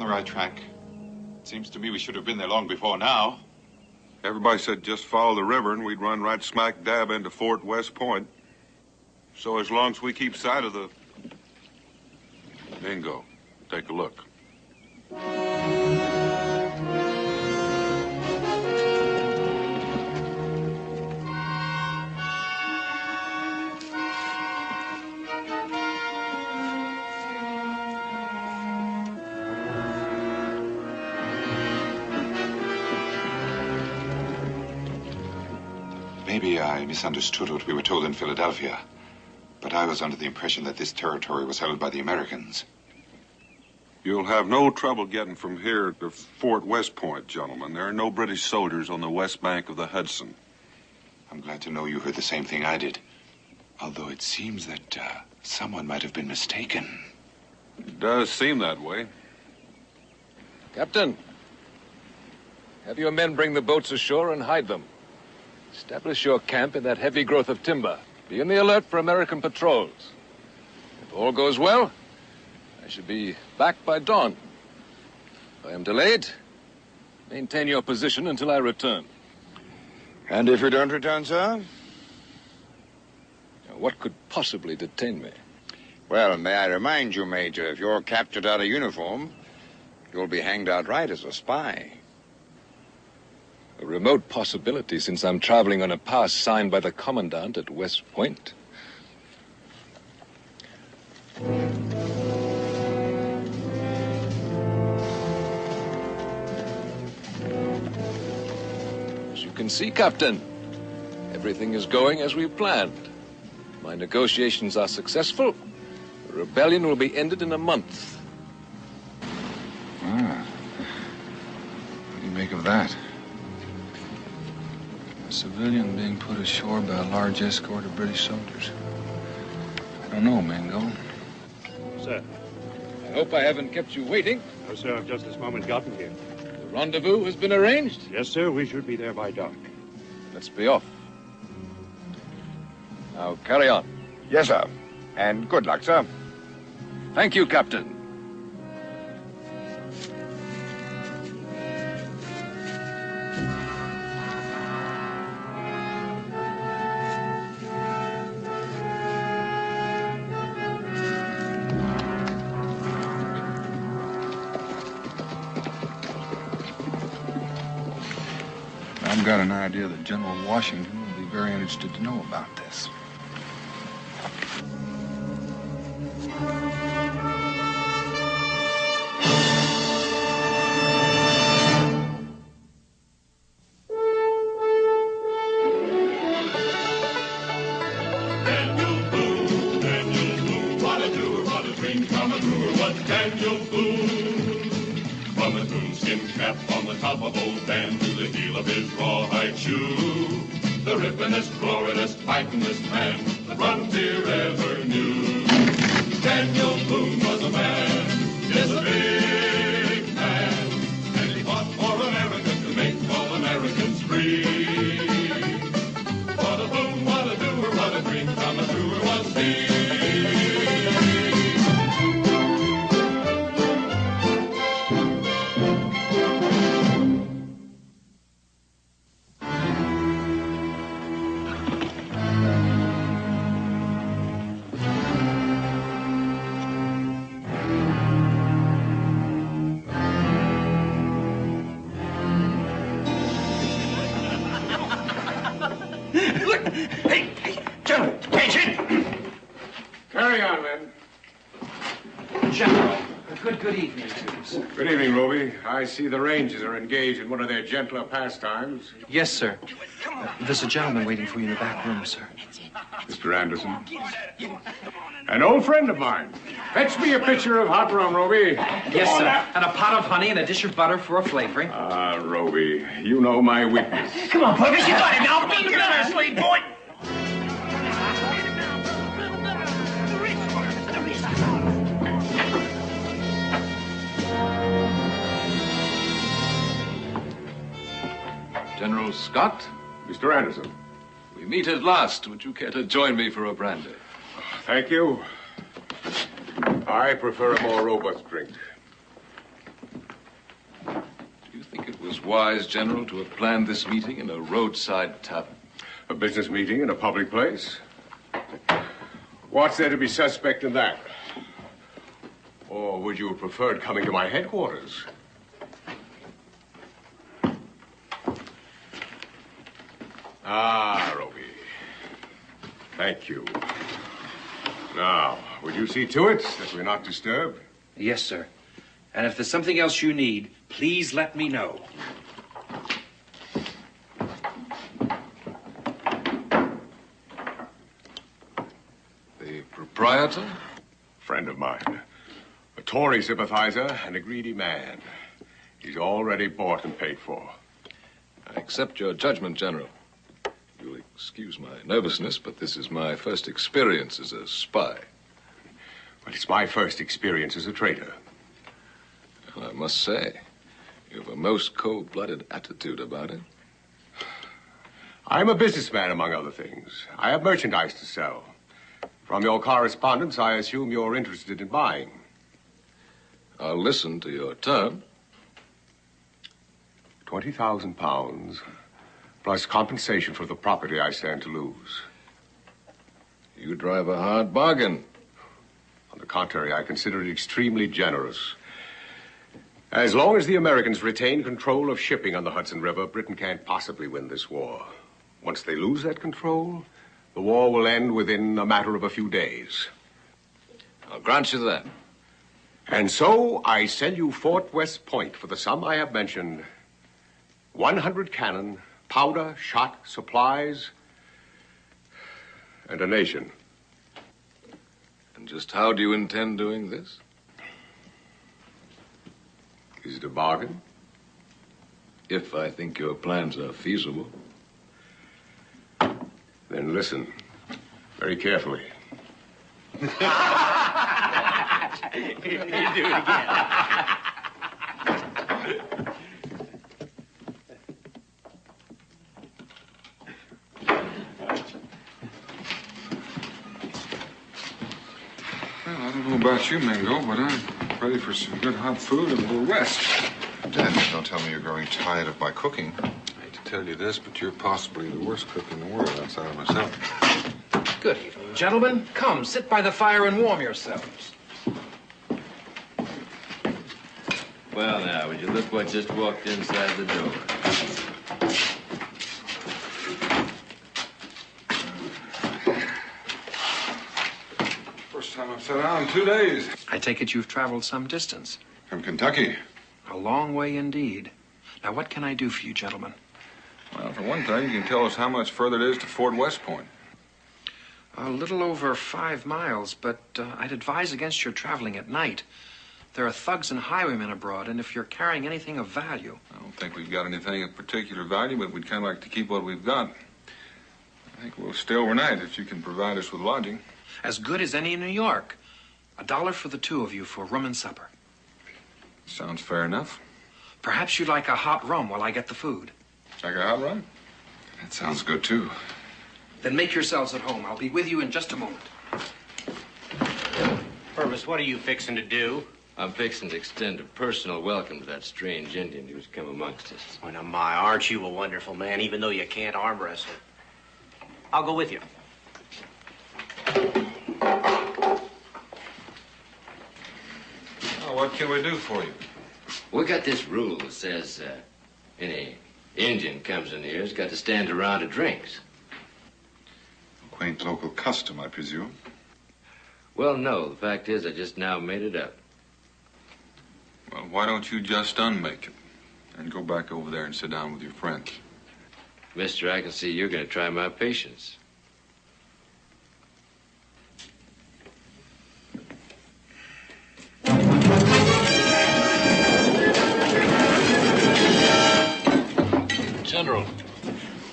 the right track. It seems to me we should have been there long before now. Everybody said just follow the river and we'd run right smack dab into Fort West Point. So as long as we keep sight of the... Bingo. Take a look. Maybe I misunderstood what we were told in Philadelphia, but I was under the impression that this territory was held by the Americans. You'll have no trouble getting from here to Fort West Point, gentlemen. There are no British soldiers on the west bank of the Hudson. I'm glad to know you heard the same thing I did, although it seems that someone might have been mistaken. It does seem that way. Captain, have your men bring the boats ashore and hide them. Establish your camp in that heavy growth of timber. Be on the alert for American patrols. If all goes well, I should be back by dawn. If I am delayed, maintain your position until I return. And if you don't return, sir? Now, what could possibly detain me? Well, may I remind you, Major, if you're captured out of uniform, you'll be hanged outright as a spy. A remote possibility, since I'm traveling on a pass signed by the commandant at West Point. As you can see, Captain, everything is going as we planned. My negotiations are successful. The rebellion will be ended in a month. Ah. What do you make of that? A civilian being put ashore by a large escort of British soldiers. I don't know, Mingo. Sir. I hope I haven't kept you waiting. No, sir, I've just this moment gotten here. The rendezvous has been arranged? Yes, sir, we should be there by dark. Let's be off. Now, carry on. Yes, sir. And good luck, sir. Thank you, Captain. I've got an idea that General Washington will be very interested to know about this. Daniel Boone, what a doer, what a dream come a brewer, what Daniel Boone. From his moonskin cap on the top of old Dan to the heel of his rawhide shoe, the rippin'est, roarin'est, fightin'est man the frontier ever knew. Daniel Boone was a man, yes, a big man, and he fought for America to make all Americans free. What a Boone, what a doer, what a dream come a truer was he. Hey, General, attention! Carry on, men. General, good evening to you, sir. Good evening, Roby. I see the Rangers are engaged in one of their gentler pastimes. Yes, sir. There's a gentleman waiting for you in the back room, sir. Mr. Anderson. An old friend of mine. Fetch me a pitcher of hot rum, Roby. Yes, sir. And a pot of honey and a dish of butter for a flavoring. Ah, Roby, you know my weakness. Come on, Purvis, you got it now. Beat him down, slave boy. General Scott? Mr. Anderson. We meet at last. Would you care to join me for a brandy? Thank you. I prefer a more robust drink. think it was wise, General, to have planned this meeting in a roadside tavern? A business meeting in a public place? What's there to be suspect in that? Or would you have preferred coming to my headquarters? Ah, Roby. Thank you. Now, would you see to it that we're not disturbed? Yes, sir. And if there's something else you need, please let me know. The proprietor? Friend of mine. A Tory sympathizer and a greedy man. He's already bought and paid for. I accept your judgment, General. You'll excuse my nervousness, but this is my first experience as a spy. But it's my first experience as a traitor. Well, I must say, you have a most cold-blooded attitude about it. I'm a businessman, among other things. I have merchandise to sell. From your correspondence, I assume you're interested in buying. I'll listen to your term. 20,000 pounds, plus compensation for the property I stand to lose. You drive a hard bargain. On the contrary, I consider it extremely generous. As long as the Americans retain control of shipping on the Hudson River, Britain can't possibly win this war. Once they lose that control, the war will end within a matter of a few days. I'll grant you that. And so I sell you Fort West Point for the sum I have mentioned. 100 cannon, powder, shot, supplies, and a nation. And just how do you intend doing this? Is it a bargain? If I think your plans are feasible. Then listen very carefully. You do it again. Well, I don't know about you, Mingo, but I'm ready for some good hot food and a little rest. Dad, don't tell me you're growing tired of my cooking. I hate to tell you this, but you're possibly the worst cook in the world outside of myself. Good evening, gentlemen. Come, sit by the fire and warm yourselves. Well, now, would you look what just walked inside the door? First time I've sat down in 2 days. I take it you've traveled some distance. From Kentucky. A long way indeed. Now, what can I do for you, gentlemen? Well, for one thing, you can tell us how much further it is to Fort West Point. A little over 5 miles, but I'd advise against your traveling at night. There are thugs and highwaymen abroad, and if you're carrying anything of value... I don't think we've got anything of particular value, but we'd kind of like to keep what we've got. I think we'll stay overnight if you can provide us with lodging. As good as any in New York. $1 for the two of you for room and supper. Sounds fair enough. Perhaps you'd like a hot rum while I get the food. Like a hot rod? That sounds good, too. Then make yourselves at home. I'll be with you in just a moment. Purvis, what are you fixing to do? I'm fixing to extend a personal welcome to that strange Indian who's come amongst us. Well, now, my, aren't you a wonderful man, even though you can't arm wrestle? I'll go with you. Oh, what can we do for you? We got this rule that says any Indian comes in here has got to stand a round of drinks. A quaint local custom, I presume. Well, no. The fact is, I just now made it up. Well, why don't you just unmake it and go back over there and sit down with your friends? Mister, I can see you're going to try my patience. General.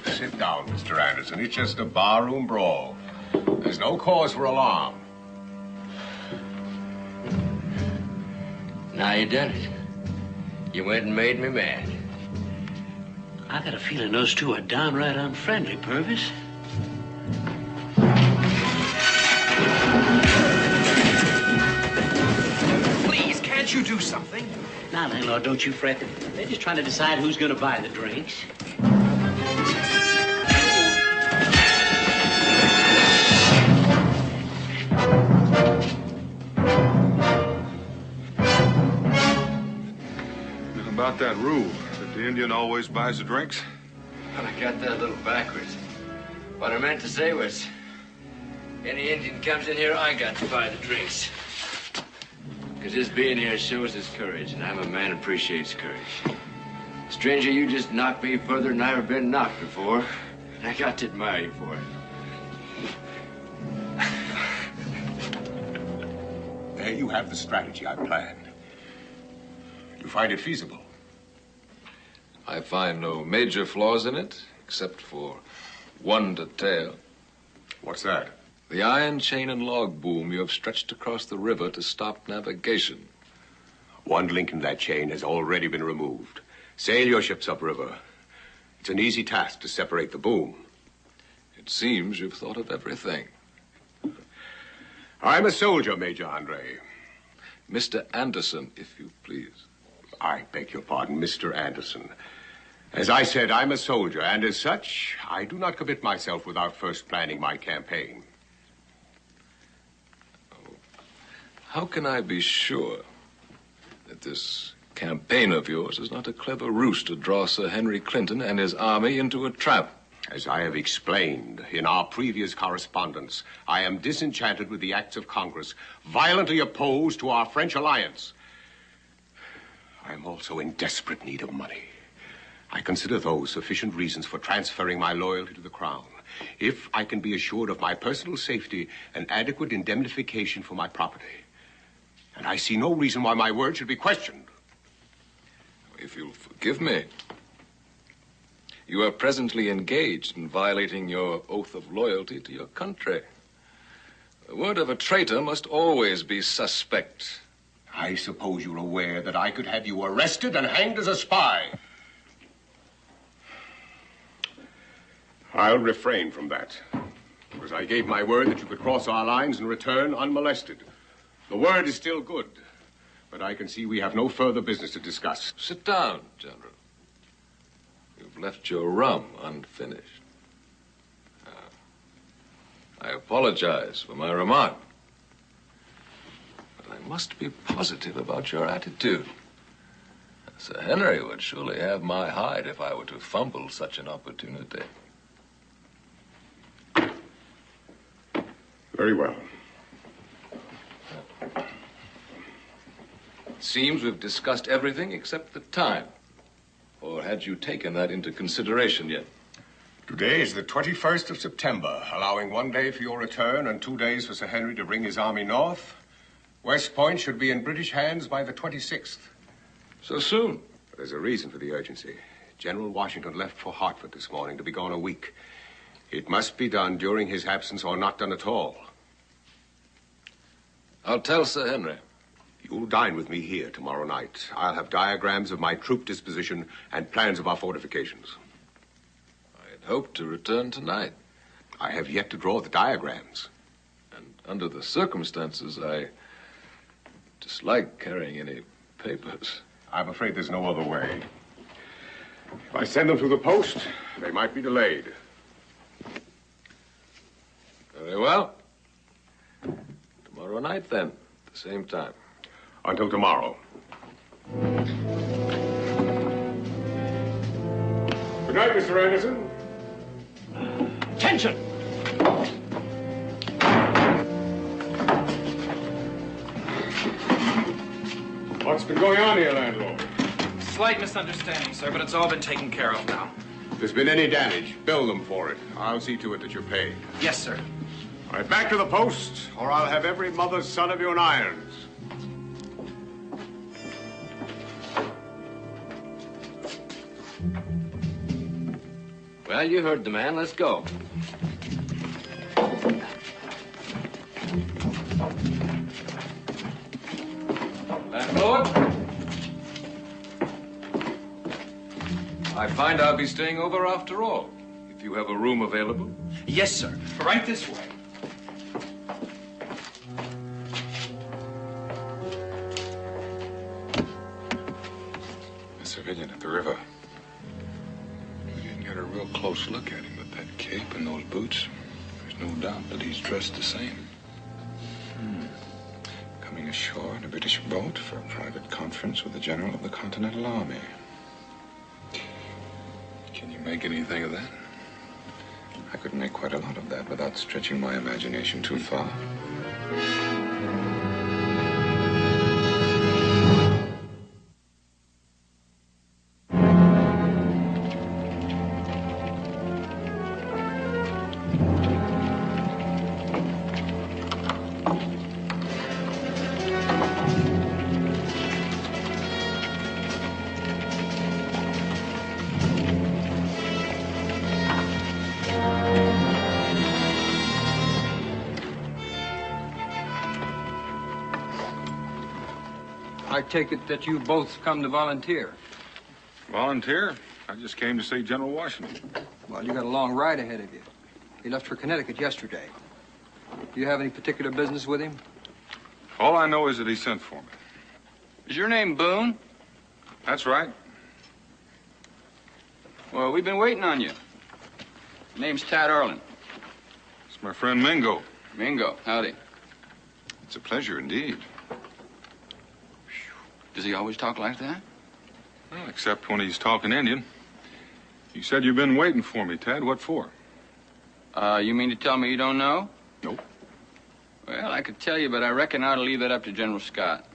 Sit down, Mr. Anderson. It's just a barroom brawl. There's no cause for alarm. Now you done it. You went and made me mad. I got a feeling those two are downright unfriendly, Purvis. Please, can't you do something? Now, landlord, don't you fret. They're just trying to decide who's going to buy the drinks. About that rule that the Indian always buys the drinks? Well, I got that a little backwards. What I meant to say was, any Indian comes in here, I got to buy the drinks. Because his being here shows his courage, and I'm a man who appreciates courage. Stranger, you just knocked me further than I've ever been knocked before, and I got to admire you for it. There you have the strategy I planned. You find it feasible? I find no major flaws in it, except for one detail. What's that? The iron chain and log boom you have stretched across the river to stop navigation. One link in that chain has already been removed. Sail your ships upriver. It's an easy task to separate the boom. It seems you've thought of everything. I'm a soldier, Major Andre. Mr. Anderson, if you please. I beg your pardon, Mr. Anderson. As I said, I'm a soldier, and as such, I do not commit myself without first planning my campaign. Oh, how can I be sure that this campaign of yours is not a clever ruse to draw Sir Henry Clinton and his army into a trap? As I have explained in our previous correspondence, I am disenchanted with the acts of Congress, violently opposed to our French alliance. I am also in desperate need of money. I consider those sufficient reasons for transferring my loyalty to the Crown, if I can be assured of my personal safety and adequate indemnification for my property. And I see no reason why my word should be questioned. If you'll forgive me, you are presently engaged in violating your oath of loyalty to your country. The word of a traitor must always be suspect. I suppose you're aware that I could have you arrested and hanged as a spy. I'll refrain from that, because I gave my word that you could cross our lines and return unmolested. The word is still good, but I can see we have no further business to discuss. Sit down, General. You've left your rum unfinished. I apologize for my remark. But I must be positive about your attitude. Sir Henry would surely have my hide if I were to fumble such an opportunity. Very well. It seems we've discussed everything except the time. Or had you taken that into consideration yet? Today is the 21st of September, allowing 1 day for your return and 2 days for Sir Henry to bring his army north. West Point should be in British hands by the 26th. So soon? There's a reason for the urgency. General Washington left for Hartford this morning to be gone a week. It must be done during his absence or not done at all. I'll tell Sir Henry. You'll dine with me here tomorrow night. I'll have diagrams of my troop disposition and plans of our fortifications. I had hoped to return tonight. I have yet to draw the diagrams. And under the circumstances, I dislike carrying any papers. I'm afraid there's no other way. If I send them through the post, they might be delayed. Very well. Tomorrow night, then, at the same time. Until tomorrow. Good night, Mr. Anderson. Attention! What's been going on here, landlord? Slight misunderstanding, sir, but it's all been taken care of now. If there's been any damage, bill them for it. I'll see to it that you're paid. Yes, sir. All right, back to the post, or I'll have every mother's son of you in irons. Well, you heard the man. Let's go. Landlord? I find I'll be staying over after all. If you have a room available. Yes, sir. Right this way. civilian at the river. We didn't get a real close look at him, but that cape and those boots, there's no doubt that he's dressed the same. Coming ashore in a British boat for a private conference with the General of the Continental Army. Can you make anything of that? I could make quite a lot of that without stretching my imagination too far. I take it that you both come to volunteer. Volunteer? I just came to see General Washington. Well, you got a long ride ahead of you. He left for Connecticut yesterday. Do you have any particular business with him? All I know is that he sent for me. Is your name Boone? That's right. Well, we've been waiting on you. Name's Tad Arlen. It's my friend Mingo. Mingo, howdy. It's a pleasure indeed. Does he always talk like that? Well, except when he's talking Indian. You said you've been waiting for me, Tad. What for? You mean to tell me you don't know? Nope. Well, I could tell you, but I reckon I ought to leave that up to General Scott.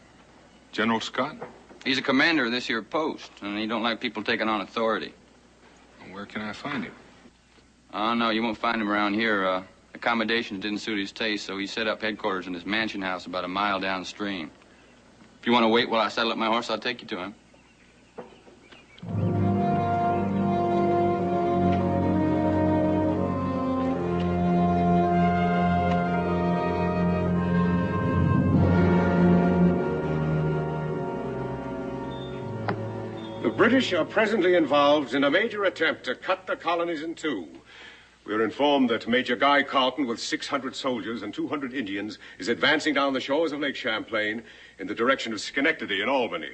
General Scott? He's a commander of this here post, and he don't like people taking on authority. Where can I find him? Oh, no, you won't find him around here. Accommodations didn't suit his taste, so he set up headquarters in his mansion house about a mile downstream. If you want to wait while I saddle up my horse, I'll take you to him. The British are presently involved in a major attempt to cut the colonies in two. We are informed that Major Guy Carleton, with 600 soldiers and 200 Indians, is advancing down the shores of Lake Champlain in the direction of Schenectady and Albany.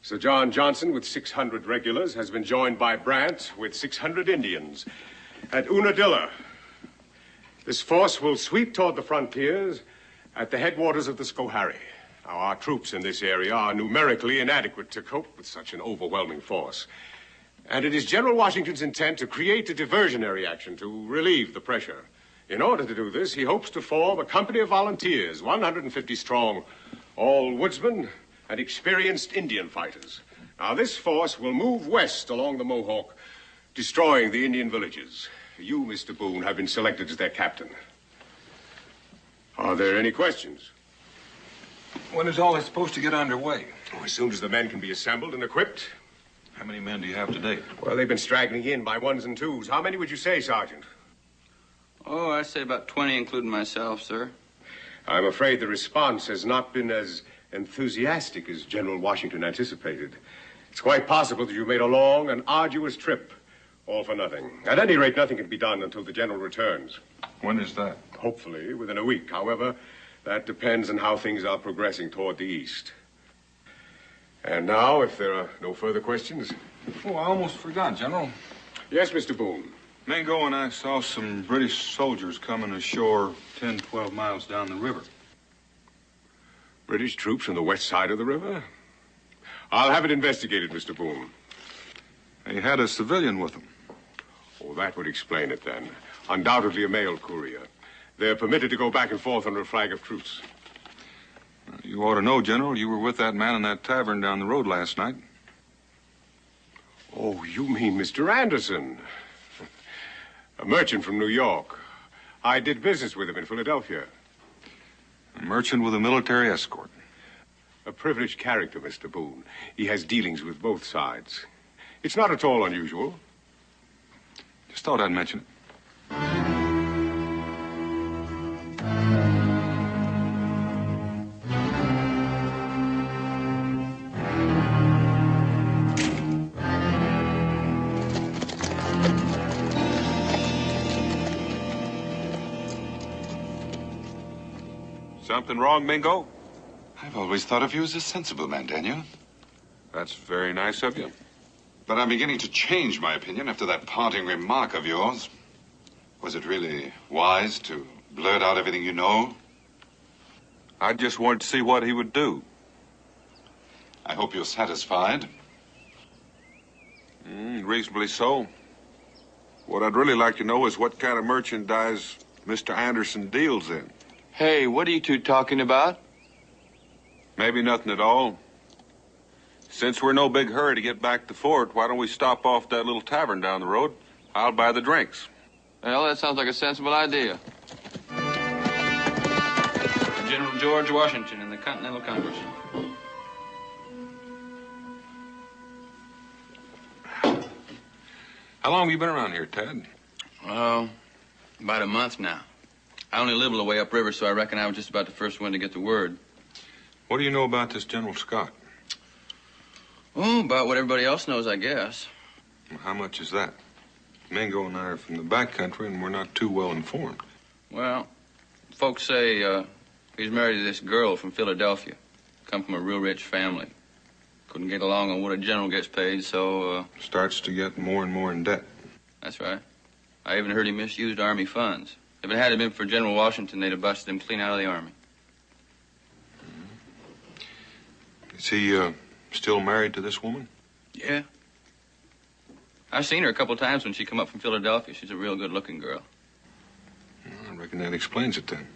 Sir John Johnson, with 600 regulars, has been joined by Brant, with 600 Indians, at Unadilla. This force will sweep toward the frontiers at the headwaters of the Schoharie. Now, our troops in this area are numerically inadequate to cope with such an overwhelming force. And it is General Washington's intent to create a diversionary action to relieve the pressure. In order to do this, he hopes to form a company of volunteers, 150 strong, all woodsmen and experienced Indian fighters. Now, this force will move west along the Mohawk, destroying the Indian villages. You, Mr. Boone, have been selected as their captain. Are there any questions? When is all this supposed to get underway? Oh, as soon as the men can be assembled and equipped. How many men do you have today? Well, they've been straggling in by ones and twos. How many would you say, Sergeant? Oh, I'd say about 20, including myself, sir. I'm afraid the response has not been as enthusiastic as General Washington anticipated. It's quite possible that you made a long and arduous trip, all for nothing. At any rate, nothing can be done until the General returns. When is that? Hopefully, within a week. However, that depends on how things are progressing toward the east. And now, if there are no further questions... Oh, I almost forgot, General. Yes, Mr. Boone. Mingo and I saw some British soldiers coming ashore 10, 12 miles down the river. British troops on the west side of the river? I'll have it investigated, Mr. Boone. They had a civilian with them. Oh, that would explain it, then. Undoubtedly a mail courier. They're permitted to go back and forth under a flag of truce. You ought to know, General. You were with that man in that tavern down the road last night. Oh, you mean Mr. Anderson. A merchant from New York. I did business with him in Philadelphia. A merchant with a military escort. A privileged character, Mr. Boone. He has dealings with both sides. It's not at all unusual. Just thought I'd mention it. Something wrong, Mingo? I've always thought of you as a sensible man, Daniel. That's very nice of you. But I'm beginning to change my opinion after that parting remark of yours. Was it really wise to blurt out everything you know? I just wanted to see what he would do. I hope you're satisfied. Reasonably so. What I'd really like to know is what kind of merchandise Mr. Anderson deals in. Hey, what are you two talking about? Maybe nothing at all. Since we're in no big hurry to get back to Fort, why don't we stop off that little tavern down the road? I'll buy the drinks. Well, that sounds like a sensible idea. General George Washington in the Continental Congress. How long have you been around here, Ted? About a month now. I only live a little way upriver, so I reckon I was just about the first one to get the word. What do you know about this General Scott? Oh, about what everybody else knows, I guess. How much is that? Mingo and I are from the back country, and we're not too well informed. Well, folks say he's married to this girl from Philadelphia. Come from a real rich family. Couldn't get along on what a general gets paid, so... Starts to get more and more in debt. That's right. I even heard he misused Army funds. If it hadn't been for General Washington, they'd have busted him clean out of the Army. Is he still married to this woman? Yeah. I've seen her a couple times when she come up from Philadelphia. She's a real good-looking girl. Well, I reckon that explains it, then.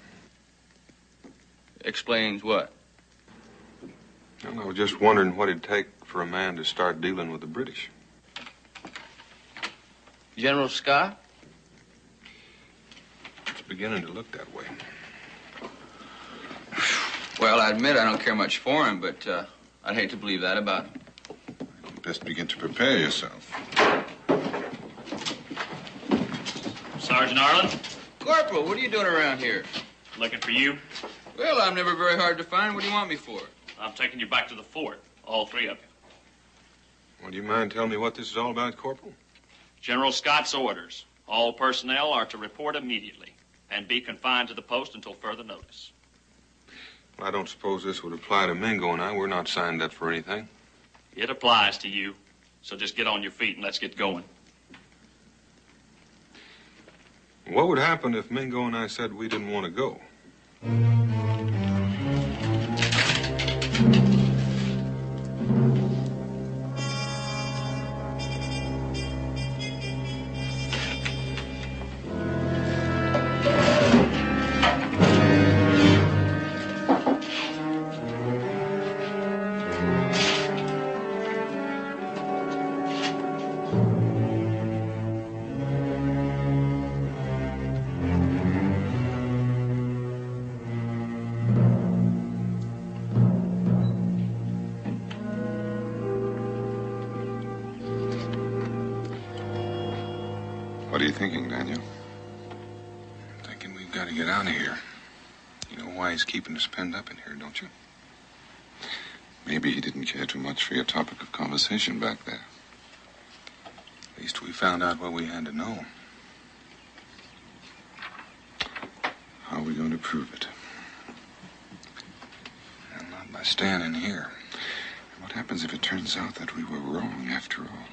Explains what? Well, I was just wondering what it'd take for a man to start dealing with the British. General Scott? It's beginning to look that way. Well, I admit I don't care much for him, but I'd hate to believe that about him. You best begin to prepare yourself. Sergeant Arlen? Corporal, what are you doing around here? Looking for you. Well, I'm never very hard to find. What do you want me for? I'm taking you back to the fort, all three of you. Well, do you mind telling me what this is all about, Corporal? General Scott's orders. All personnel are to report immediately and be confined to the post until further notice. Well, I don't suppose this would apply to Mingo and I. We're not signed up for anything. It applies to you, so just get on your feet and let's get going. What would happen if Mingo and I said we didn't want to go? What are you thinking, Daniel? I'm thinking we've got to get out of here. You know why he's keeping us penned up in here, don't you? Maybe he didn't care too much for your topic of conversation back there. At least we found out what we had to know. How are we going to prove it? And not by standing here. What happens if it turns out that we were wrong after all?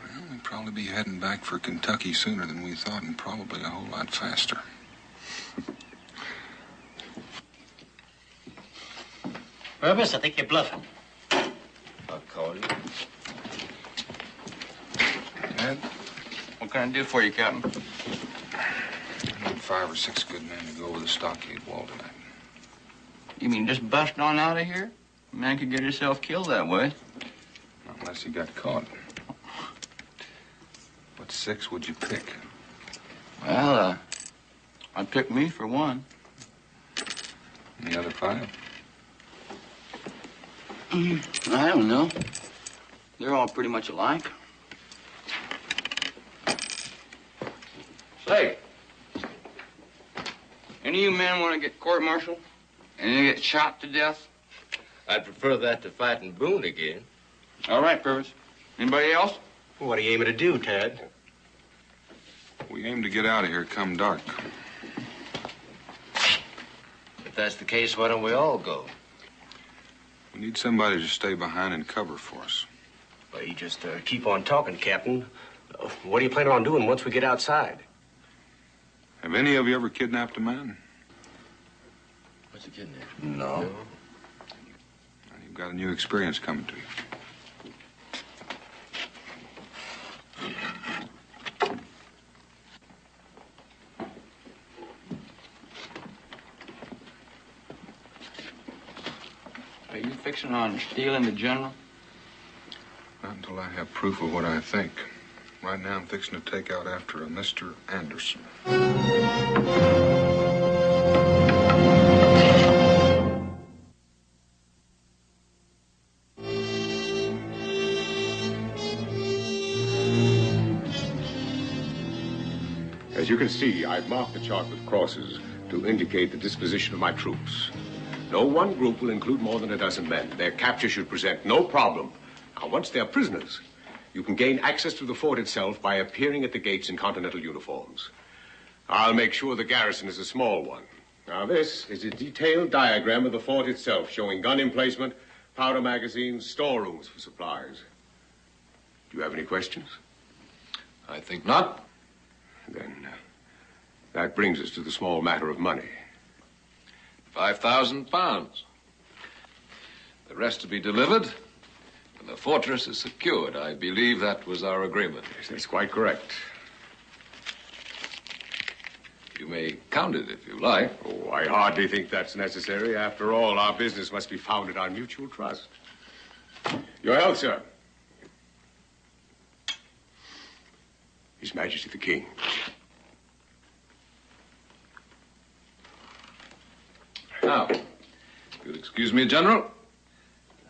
Well, we'd probably be heading back for Kentucky sooner than we thought, and probably a whole lot faster. Purvis, I think you're bluffing. I'll call you. Ed, what can I do for you, Captain? I need 5 or 6 good men to go over the stockade wall tonight. You mean just bust on out of here? A man could get himself killed that way. Not unless he got caught. What 6 would you pick? Well, I'd pick me for one. And the other 5? I don't know. They're all pretty much alike. Say, any of you men want to get court-martialed and then get shot to death? I'd prefer that to fighting Boone again. All right, Purvis. Anybody else? What are you aiming to do, Ted? We aim to get out of here come dark. If that's the case, why don't we all go? We need somebody to stay behind and cover for us. Well, you just keep on talking, Captain. What are you planning on doing once we get outside? Have any of you ever kidnapped a man? What's a kidnap? No. Well, you've got a new experience coming to you. Are you fixing on stealing the general? Not until I have proof of what I think. Right now, I'm fixing to take out after a Mr. Anderson. As you can see, I've marked the chart with crosses to indicate the disposition of my troops. No one group will include more than a dozen men. Their capture should present no problem. Now, once they're prisoners, you can gain access to the fort itself by appearing at the gates in Continental uniforms. I'll make sure the garrison is a small one. Now, this is a detailed diagram of the fort itself, showing gun emplacement, powder magazines, storerooms for supplies. Do you have any questions? I think not. Then that brings us to the small matter of money. 5,000 pounds. The rest to be delivered when the fortress is secured. I believe that was our agreement. Yes, that's quite correct. You may count it if you like. Oh, I hardly think that's necessary. After all, our business must be founded on mutual trust. Your health, sir. His Majesty the King. Now, if you'll excuse me, General,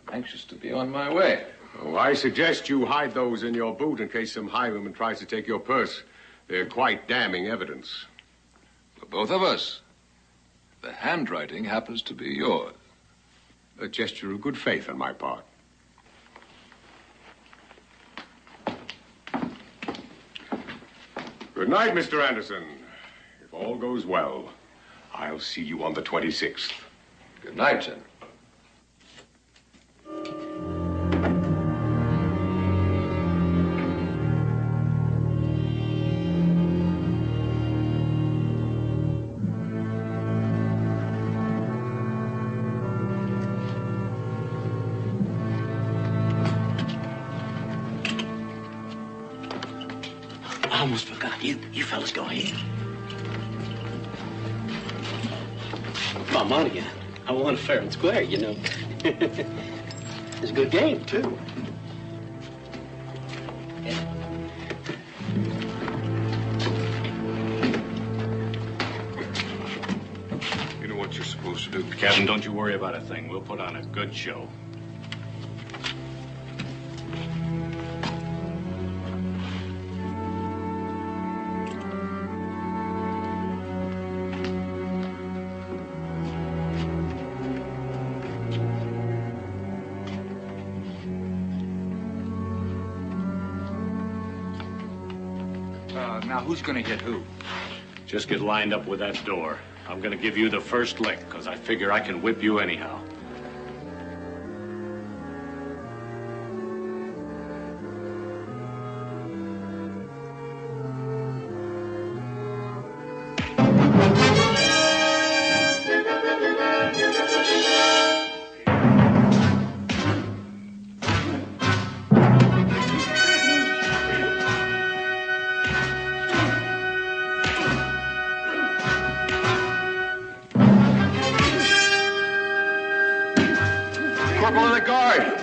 I'm anxious to be on my way. Oh, I suggest you hide those in your boot in case some highwayman tries to take your purse. They're quite damning evidence. For both of us. The handwriting happens to be yours. A gesture of good faith on my part. Good night, Mr. Anderson. If all goes well, I'll see you on the 26th. Good night, General. I almost forgot. You fellas go ahead. Come on again. I won fair and square, you know. It's a good game, too. You know what you're supposed to do. Captain, don't you worry about a thing. We'll put on a good show. Now, who's going to hit who? Just get lined up with that door. I'm going to give you the first lick, because I figure I can whip you anyhow. Corporal of the guard!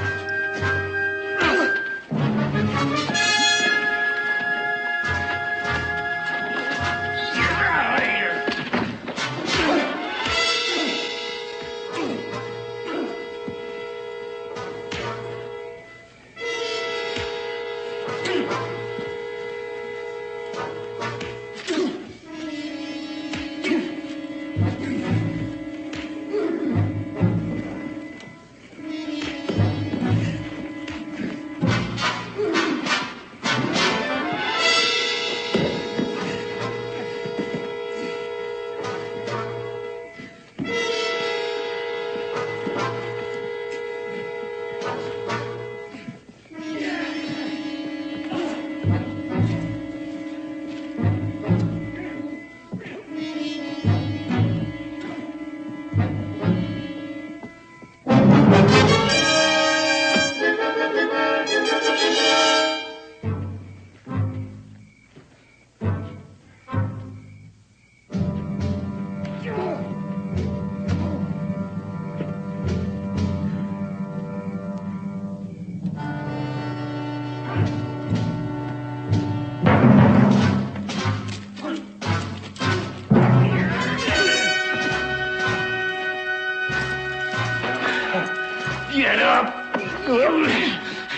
Get up!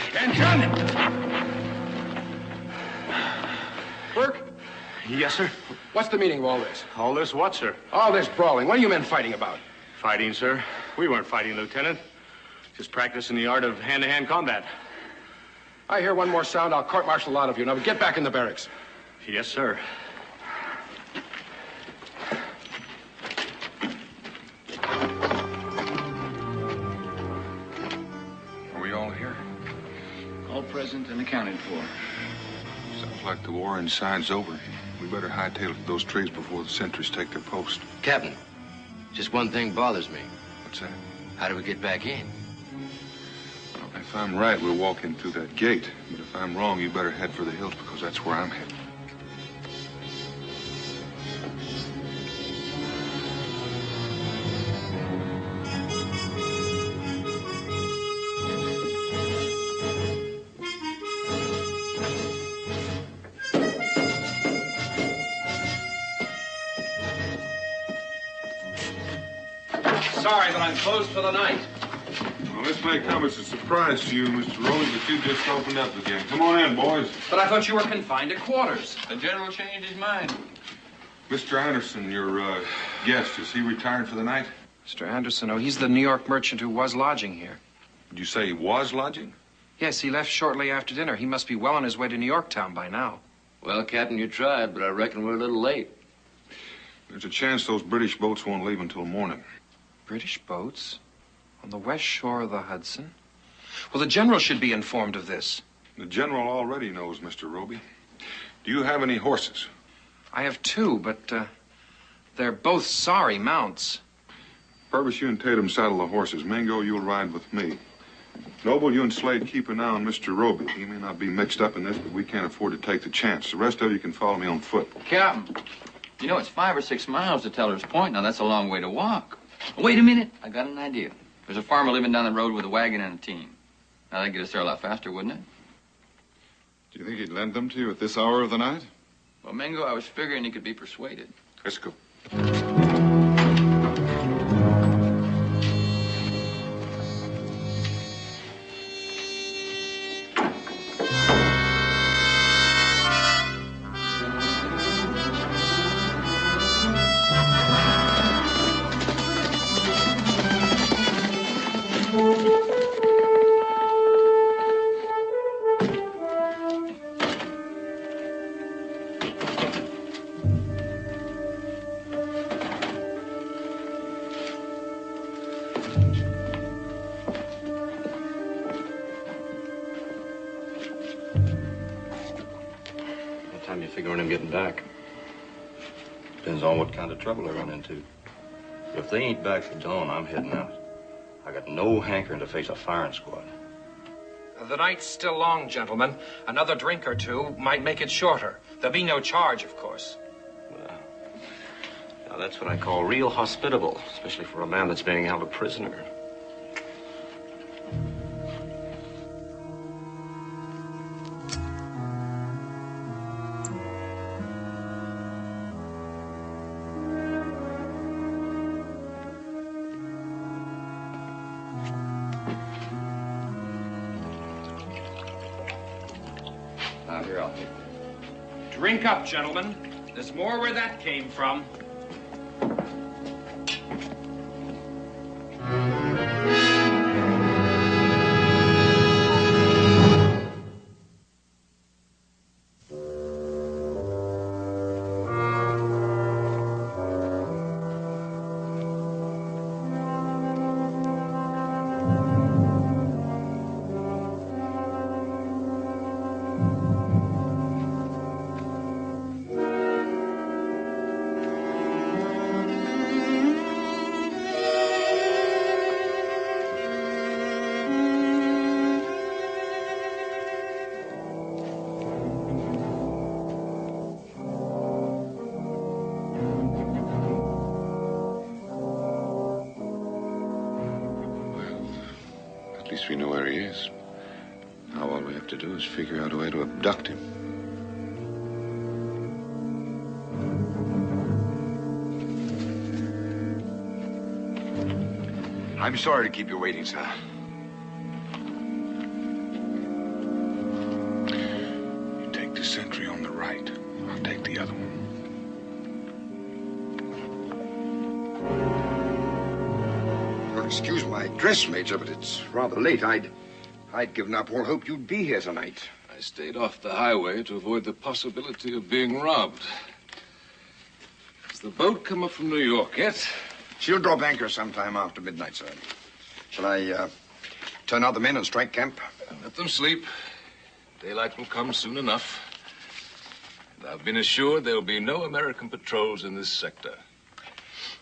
Attention! Burke? Yes, sir? What's the meaning of all this? All this what, sir? All this brawling. What are you men fighting about? Fighting, sir? We weren't fighting, Lieutenant. Just practicing the art of hand-to-hand combat. I hear one more sound, I'll court-martial a lot of you. Now get back in the barracks. Yes, sir. Are we all here? All present and accounted for. Sounds like the war inside's over. We better hightail it to those trees before the sentries take their post. Captain, just one thing bothers me. What's that? How do we get back in? Well, if I'm right, we'll walk in through that gate. But if I'm wrong, you better head for the hills because that's where I'm headed. Sorry, but I'm closed for the night. Well, this may come as a surprise to you, Mr. Rowley, but you just opened up again. Come on in, boys. But I thought you were confined to quarters. The general changed his mind. Mr. Anderson, your guest, is he retired for the night? Mr. Anderson, oh, he's the New York merchant who was lodging here. Did you say he was lodging? Yes, he left shortly after dinner. He must be well on his way to New York town by now. Well, Captain, you tried, but I reckon we're a little late. There's a chance those British boats won't leave until morning. British boats? On the west shore of the Hudson? Well, the general should be informed of this. The general already knows, Mr. Roby. Do you have any horses? I have two, but they're both sorry mounts. Purvis, you and Tatum saddle the horses. Mingo, you'll ride with me. Noble, you and Slade keep an eye on Mr. Roby. He may not be mixed up in this, but we can't afford to take the chance. The rest of you can follow me on foot. Captain, you know it's 5 or 6 miles to Teller's Point. Now, that's a long way to walk. Wait a minute. I got an idea. There's a farmer living down the road with a wagon and a team. Now, that'd get us there a lot faster, wouldn't it? Do you think he'd lend them to you at this hour of the night? Well, Mingo, I was figuring he could be persuaded. Let's go. Figuring him getting back. Depends on what kind of trouble I run into. If they ain't back for dawn, I'm heading out. I got no hankering to face a firing squad. The night's still long, gentlemen. Another drink or two might make it shorter. There'll be no charge, of course. Well, now that's what I call real hospitable, especially for a man that's being held a prisoner. Here, I'll take it. Drink up, gentlemen. There's more where that came from. At least we know where he is. Now all we have to do is figure out a way to abduct him. I'm sorry to keep you waiting, sir. excuse my dress, Major, but it's rather late. I'd given up all hope you'd be here tonight. I stayed off the highway to avoid the possibility of being robbed. Has the boat come up from New York yet? She'll drop anchor sometime after midnight, sir. Shall I turn out the men and strike camp? Let them sleep. Daylight will come soon enough. And I've been assured there will be no American patrols in this sector.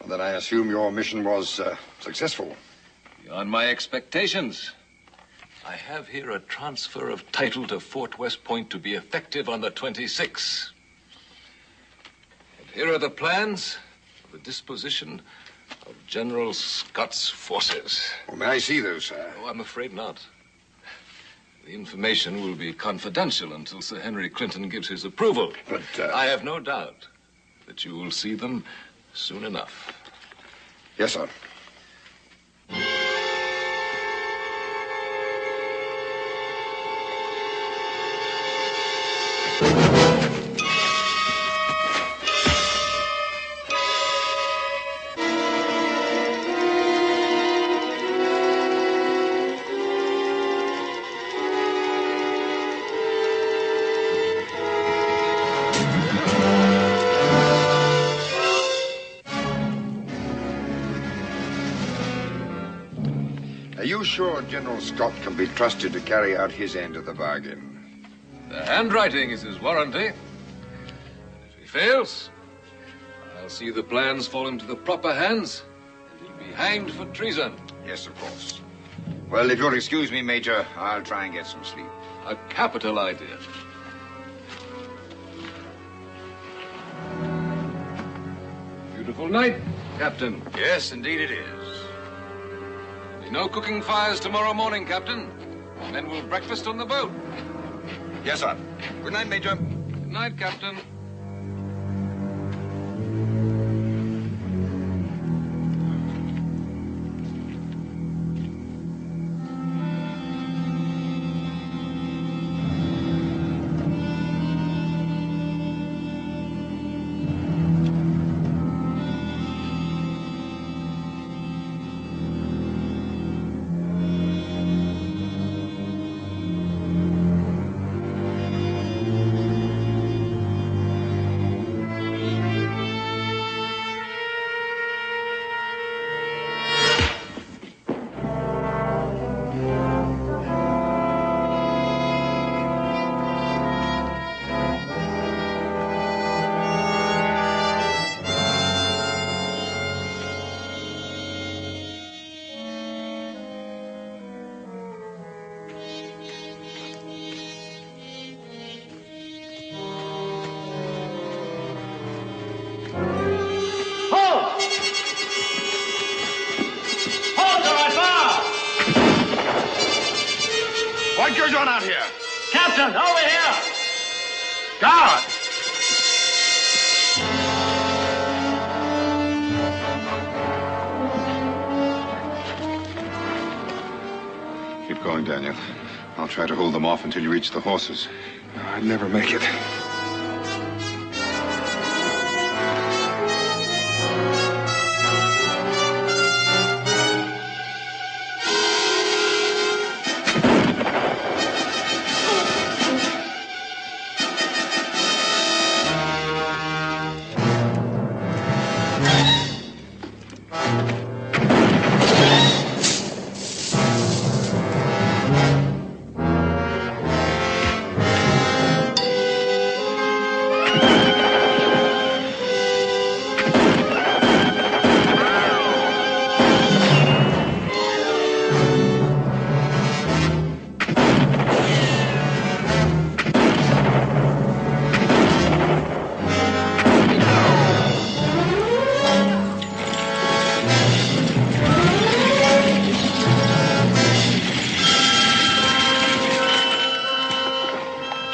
Well, then I assume your mission was successful. Beyond my expectations. I have here a transfer of title to Fort West Point to be effective on the 26th. And here are the plans for the disposition of General Scott's forces. Well, may I see those, sir? Oh, I'm afraid not. The information will be confidential until Sir Henry Clinton gives his approval. But, I have no doubt that you will see them soon enough. Yes, sir. Are you sure General Scott can be trusted to carry out his end of the bargain? The handwriting is his warranty. If he fails, I'll see the plans fall into the proper hands, and he'll be hanged for treason. Yes, of course. Well, if you'll excuse me, Major, I'll try and get some sleep. A capital idea. Beautiful night, Captain. Yes, indeed it is. No cooking fires tomorrow morning, Captain. Men will breakfast on the boat. Yes, sir. Good night, Major. Good night, Captain. What goes on out here? Captain, over here! Guard! Keep going, Daniel. I'll try to hold them off until you reach the horses. I'd never make it.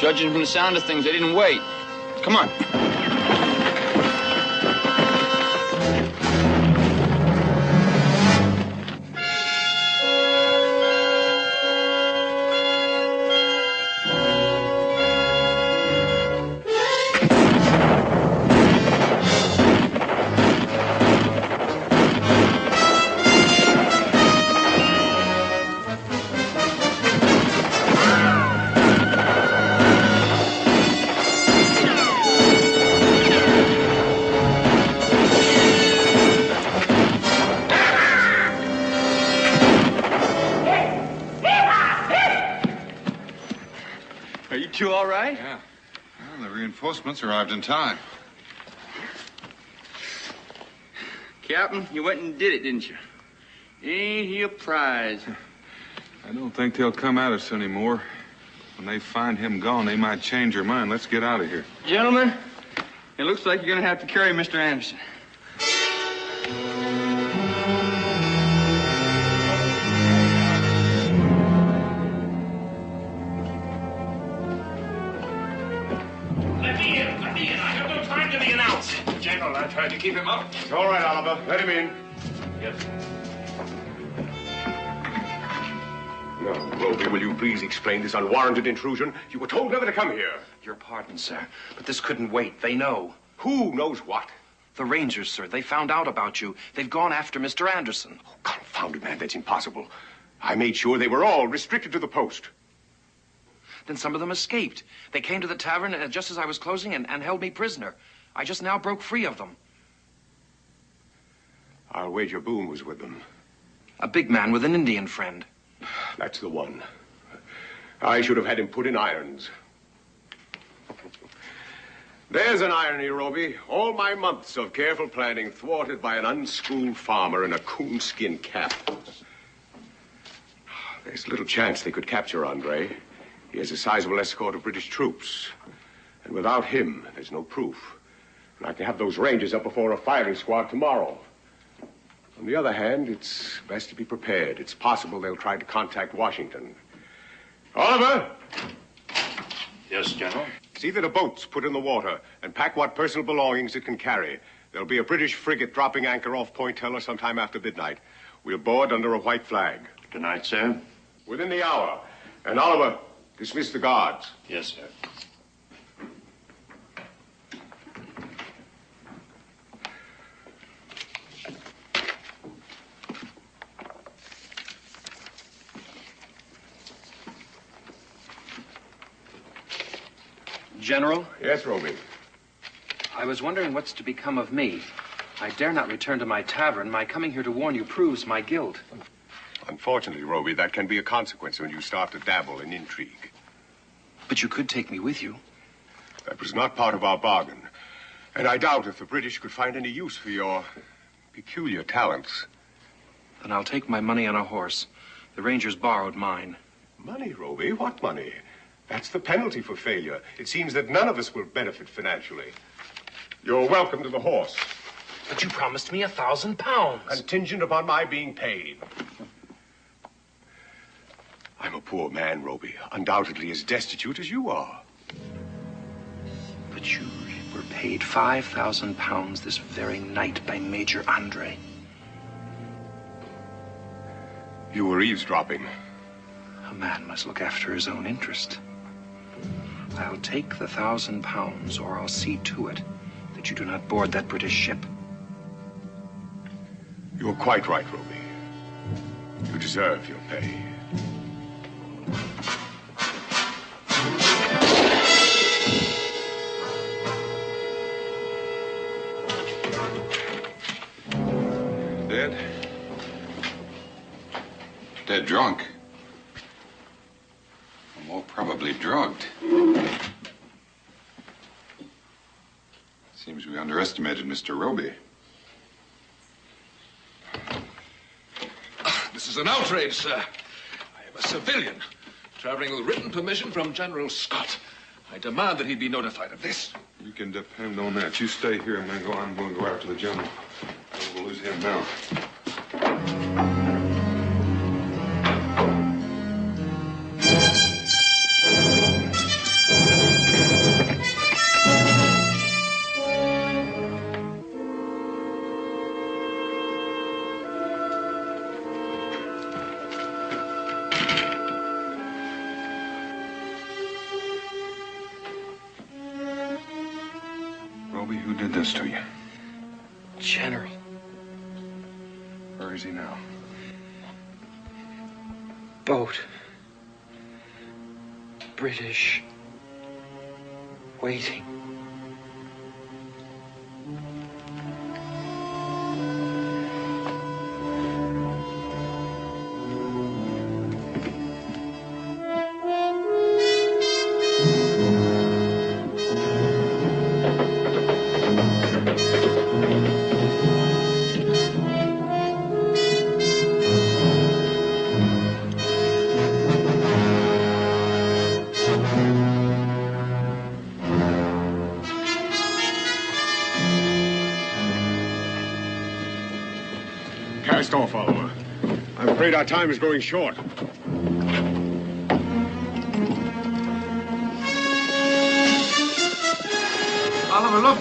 Judging from the sound of things, they didn't wait. Come on. all right? Yeah. Well, the reinforcements arrived in time. Captain, you went and did it, didn't you? Ain't he a prize? I don't think they'll come at us anymore. When they find him gone, they might change their mind. Let's get out of here. Gentlemen, it looks like you're going to have to carry Mr. Anderson. Let me in. Let me in. I have no time to be announced. General, I tried to keep him out. It's all right, Oliver. Let him in. Yes. No, Roby, will you please explain this unwarranted intrusion? You were told never to come here. Your pardon, sir, but this couldn't wait. They know. Who knows what? The Rangers, sir. They found out about you. They've gone after Mr. Anderson. Oh, confounded man, that's impossible. I made sure they were all restricted to the post. Then some of them escaped. They came to the tavern just as I was closing and held me prisoner. I just now broke free of them. I'll wager Boone was with them. A big man with an Indian friend. That's the one. I should have had him put in irons. There's an irony, Roby. All my months of careful planning thwarted by an unschooled farmer in a coonskin cap. There's little chance they could capture Andre. He has a sizable escort of British troops. And without him, there's no proof. And I can have those Rangers up before a firing squad tomorrow. On the other hand, it's best to be prepared. It's possible they'll try to contact Washington. Oliver! Yes, General? See that a boat's put in the water and pack what personal belongings it can carry. There'll be a British frigate dropping anchor off Point Teller sometime after midnight. We'll board under a white flag. Good night, sir. Within the hour. And Oliver, dismiss the guards. Yes, sir. General? Yes, Roby. I was wondering what's to become of me. I dare not return to my tavern. My coming here to warn you proves my guilt. Unfortunately, Roby, that can be a consequence when you start to dabble in intrigue. But you could take me with you. That was not part of our bargain. And I doubt if the British could find any use for your peculiar talents. Then I'll take my money on a horse. The Rangers borrowed mine. Money, Roby? What money? That's the penalty for failure. It seems that none of us will benefit financially. You're welcome to the horse. But you promised me £1,000. Contingent upon my being paid. I'm a poor man, Roby. Undoubtedly as destitute as you are. But you were paid £5,000 this very night by Major Andre. You were eavesdropping. A man must look after his own interest. I'll take the £1,000, or I'll see to it that you do not board that British ship. You're quite right, Roby. You deserve your pay. Dead? Dead drunk. Or more probably drugged. Seems we underestimated Mr. Roby. This is an outrage, sir. I am a civilian, traveling with written permission from General Scott. I demand that he be notified of this. You can depend on that. You stay here, Mingo. I'm going to go after the general. We'll lose him now. Roby, who did this to you? General. Where is he now? Boat. British. Waiting. blast off, Oliver. I'm afraid our time is growing short. Oliver, look.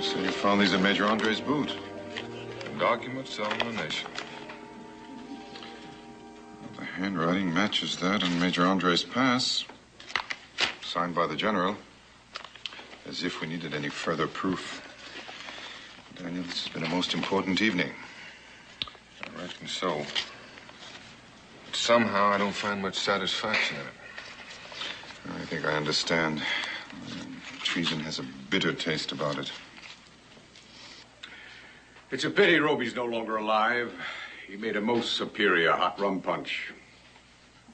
So you found these in Major Andre's boot? Documents on the nation. The handwriting matches that on Major Andre's pass. Signed by the general. As if we needed any further proof. Daniel, this has been a most important evening. I reckon so. But somehow I don't find much satisfaction in it. I think I understand. Treason has a bitter taste about it. It's a pity Roby's no longer alive. He made a most superior hot rum punch.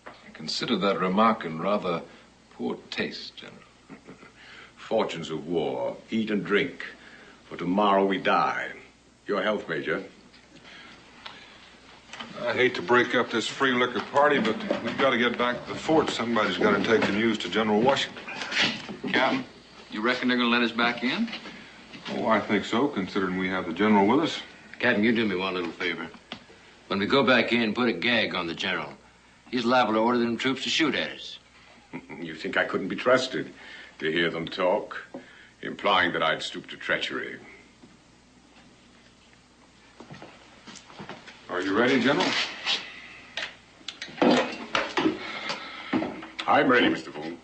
I consider that remark in rather poor taste, General. Fortunes of war. Eat and drink. For tomorrow we die. Your health, Major. I hate to break up this free liquor party, but we've got to get back to the fort. Somebody's got to take the news to General Washington. Captain, you reckon they're going to let us back in? Oh, I think so, considering we have the general with us. Captain, you do me one little favor. When we go back in, put a gag on the general. He's liable to order them troops to shoot at us. You think I couldn't be trusted to hear them talk, implying that I'd stoop to treachery? Are you ready, General? I'm ready, Mr. Boone.